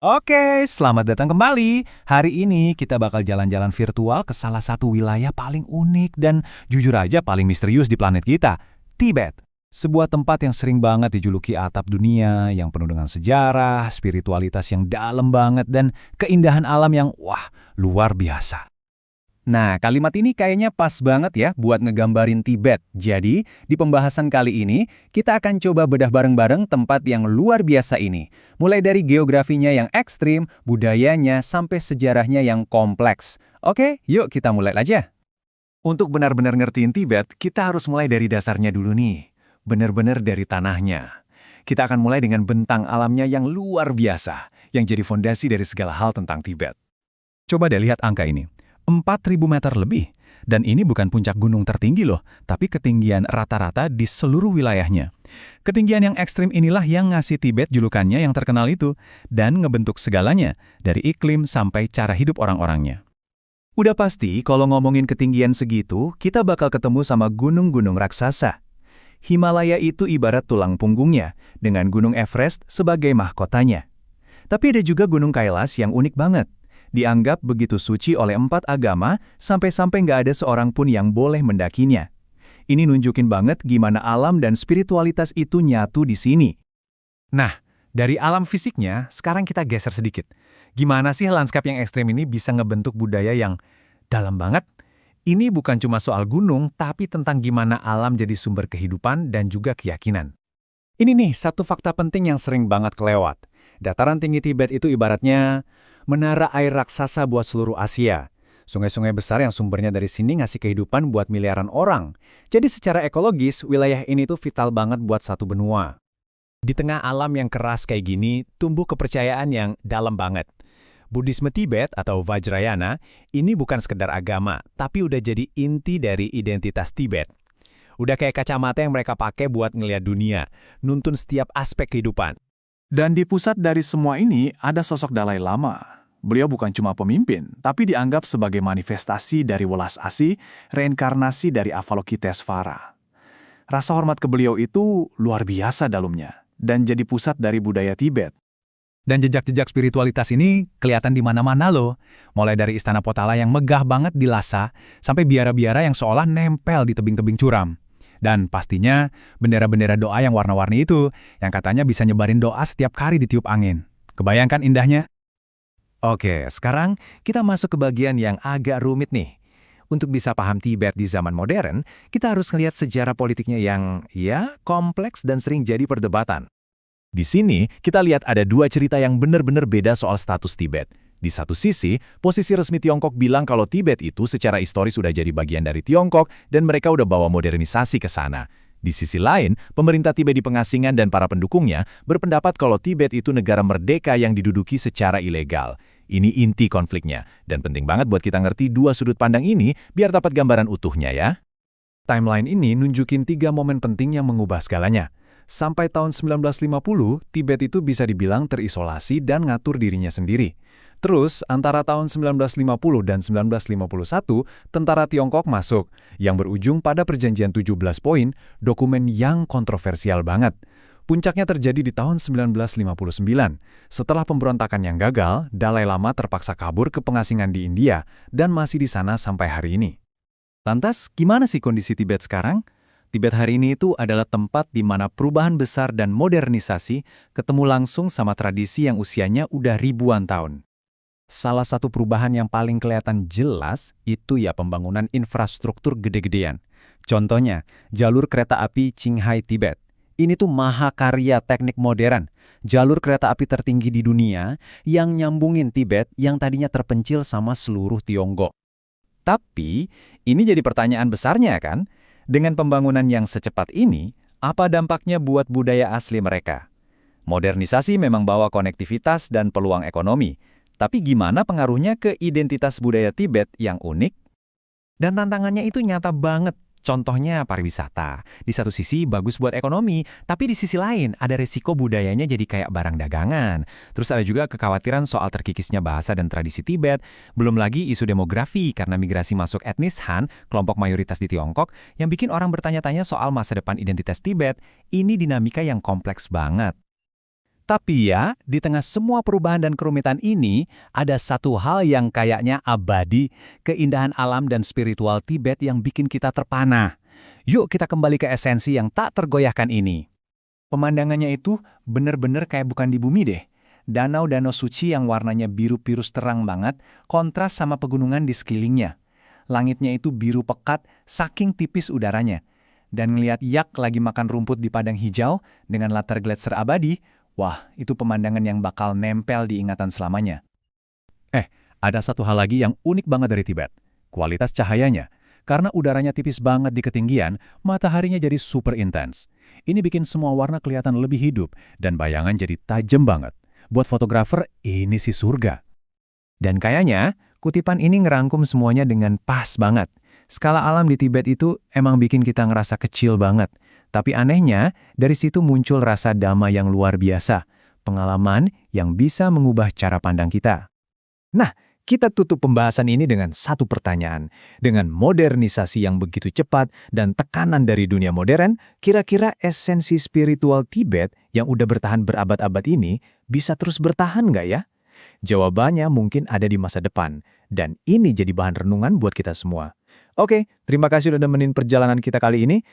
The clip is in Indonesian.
Oke, selamat datang kembali. Hari ini kita bakal jalan-jalan virtual ke salah satu wilayah paling unik dan jujur aja paling misterius di planet kita, Tibet. Sebuah tempat yang sering banget dijuluki atap dunia, yang penuh dengan sejarah, spiritualitas yang dalam banget, dan keindahan alam yang, wah, luar biasa. Nah, kalimat ini kayaknya pas banget ya buat ngegambarin Tibet. Jadi, di pembahasan kali ini, kita akan coba bedah bareng-bareng tempat yang luar biasa ini. Mulai dari geografinya yang ekstrim, budayanya, sampai sejarahnya yang kompleks. Oke, yuk kita mulai aja. Untuk benar-benar ngertiin Tibet, kita harus mulai dari dasarnya dulu nih. Benar-benar dari tanahnya. Kita akan mulai dengan bentang alamnya yang luar biasa, yang jadi fondasi dari segala hal tentang Tibet. Coba deh lihat angka ini. 4.000 meter lebih. Dan ini bukan puncak gunung tertinggi loh, tapi ketinggian rata-rata di seluruh wilayahnya. Ketinggian yang ekstrim inilah yang ngasih Tibet julukannya yang terkenal itu, dan ngebentuk segalanya, dari iklim sampai cara hidup orang-orangnya. Udah pasti, kalau ngomongin ketinggian segitu, kita bakal ketemu sama gunung-gunung raksasa. Himalaya itu ibarat tulang punggungnya, dengan Gunung Everest sebagai mahkotanya. Tapi ada juga Gunung Kailas yang unik banget. Dianggap begitu suci oleh 4 agama, sampai-sampai nggak ada seorang pun yang boleh mendakinya. Ini nunjukin banget gimana alam dan spiritualitas itu nyatu di sini. Nah, dari alam fisiknya, sekarang kita geser sedikit. Gimana sih lanskap yang ekstrem ini bisa ngebentuk budaya yang dalam banget? Ini bukan cuma soal gunung, tapi tentang gimana alam jadi sumber kehidupan dan juga keyakinan. Ini nih, satu fakta penting yang sering banget kelewat. Dataran tinggi Tibet itu ibaratnya menara air raksasa buat seluruh Asia. Sungai-sungai besar yang sumbernya dari sini ngasih kehidupan buat miliaran orang. Jadi secara ekologis, wilayah ini tuh vital banget buat satu benua. Di tengah alam yang keras kayak gini, tumbuh kepercayaan yang dalam banget. Buddhisme Tibet atau Vajrayana, ini bukan sekedar agama, tapi udah jadi inti dari identitas Tibet. Udah kayak kacamata yang mereka pakai buat ngelihat dunia, nuntun setiap aspek kehidupan. Dan di pusat dari semua ini ada sosok Dalai Lama. Beliau bukan cuma pemimpin, tapi dianggap sebagai manifestasi dari welas asih, reinkarnasi dari Avalokitesvara. Rasa hormat ke beliau itu luar biasa dalamnya, dan jadi pusat dari budaya Tibet. Dan jejak-jejak spiritualitas ini kelihatan di mana-mana loh. Mulai dari istana Potala yang megah banget di Lhasa, sampai biara-biara yang seolah nempel di tebing-tebing curam. Dan pastinya bendera-bendera doa yang warna-warni itu, yang katanya bisa nyebarin doa setiap kali ditiup angin. Kebayangkan indahnya? Oke, sekarang kita masuk ke bagian yang agak rumit nih. Untuk bisa paham Tibet di zaman modern, kita harus ngelihat sejarah politiknya yang, ya, kompleks dan sering jadi perdebatan. Di sini, kita lihat ada dua cerita yang benar-benar beda soal status Tibet. Di satu sisi, posisi resmi Tiongkok bilang kalau Tibet itu secara historis sudah jadi bagian dari Tiongkok dan mereka udah bawa modernisasi ke sana. Di sisi lain, pemerintah Tibet di pengasingan dan para pendukungnya berpendapat kalau Tibet itu negara merdeka yang diduduki secara ilegal. Ini inti konfliknya, dan penting banget buat kita ngerti dua sudut pandang ini biar dapat gambaran utuhnya ya. Timeline ini nunjukin 3 momen penting yang mengubah segalanya. Sampai tahun 1950, Tibet itu bisa dibilang terisolasi dan ngatur dirinya sendiri. Terus, antara tahun 1950 dan 1951, tentara Tiongkok masuk, yang berujung pada Perjanjian 17 Poin, dokumen yang kontroversial banget. Puncaknya terjadi di tahun 1959. Setelah pemberontakan yang gagal, Dalai Lama terpaksa kabur ke pengasingan di India dan masih di sana sampai hari ini. Lantas, gimana sih kondisi Tibet sekarang? Tibet hari ini itu adalah tempat di mana perubahan besar dan modernisasi ketemu langsung sama tradisi yang usianya udah ribuan tahun. Salah satu perubahan yang paling kelihatan jelas itu ya pembangunan infrastruktur gede-gedean. Contohnya, jalur kereta api Qinghai Tibet. Ini tuh mahakarya teknik modern, jalur kereta api tertinggi di dunia yang nyambungin Tibet yang tadinya terpencil sama seluruh Tiongkok. Tapi, ini jadi pertanyaan besarnya kan? Dengan pembangunan yang secepat ini, apa dampaknya buat budaya asli mereka? Modernisasi memang bawa konektivitas dan peluang ekonomi, tapi gimana pengaruhnya ke identitas budaya Tibet yang unik? Dan tantangannya itu nyata banget. Contohnya pariwisata. Di satu sisi bagus buat ekonomi, tapi di sisi lain ada resiko budayanya jadi kayak barang dagangan. Terus ada juga kekhawatiran soal terkikisnya bahasa dan tradisi Tibet. Belum lagi isu demografi karena migrasi masuk etnis Han, kelompok mayoritas di Tiongkok, yang bikin orang bertanya-tanya soal masa depan identitas Tibet. Ini dinamika yang kompleks banget. Tapi ya, di tengah semua perubahan dan kerumitan ini, ada satu hal yang kayaknya abadi, keindahan alam dan spiritual Tibet yang bikin kita terpana. Yuk kita kembali ke esensi yang tak tergoyahkan ini. Pemandangannya itu bener-bener kayak bukan di bumi deh. Danau-danau suci yang warnanya biru pirus terang banget, kontras sama pegunungan di sekelilingnya. Langitnya itu biru pekat, saking tipis udaranya. Dan ngeliat yak lagi makan rumput di padang hijau dengan latar gletser abadi, wah, itu pemandangan yang bakal nempel di ingatan selamanya. Ada satu hal lagi yang unik banget dari Tibet. Kualitas cahayanya. Karena udaranya tipis banget di ketinggian, mataharinya jadi super intens. Ini bikin semua warna kelihatan lebih hidup, dan bayangan jadi tajam banget. Buat fotografer, ini sih surga. Dan kayaknya, kutipan ini ngerangkum semuanya dengan pas banget. Skala alam di Tibet itu emang bikin kita ngerasa kecil banget. Tapi anehnya, dari situ muncul rasa damai yang luar biasa. Pengalaman yang bisa mengubah cara pandang kita. Nah, kita tutup pembahasan ini dengan satu pertanyaan. Dengan modernisasi yang begitu cepat dan tekanan dari dunia modern, kira-kira esensi spiritual Tibet yang udah bertahan berabad-abad ini bisa terus bertahan nggak ya? Jawabannya mungkin ada di masa depan, dan ini jadi bahan renungan buat kita semua. Oke, terima kasih udah nemenin perjalanan kita kali ini.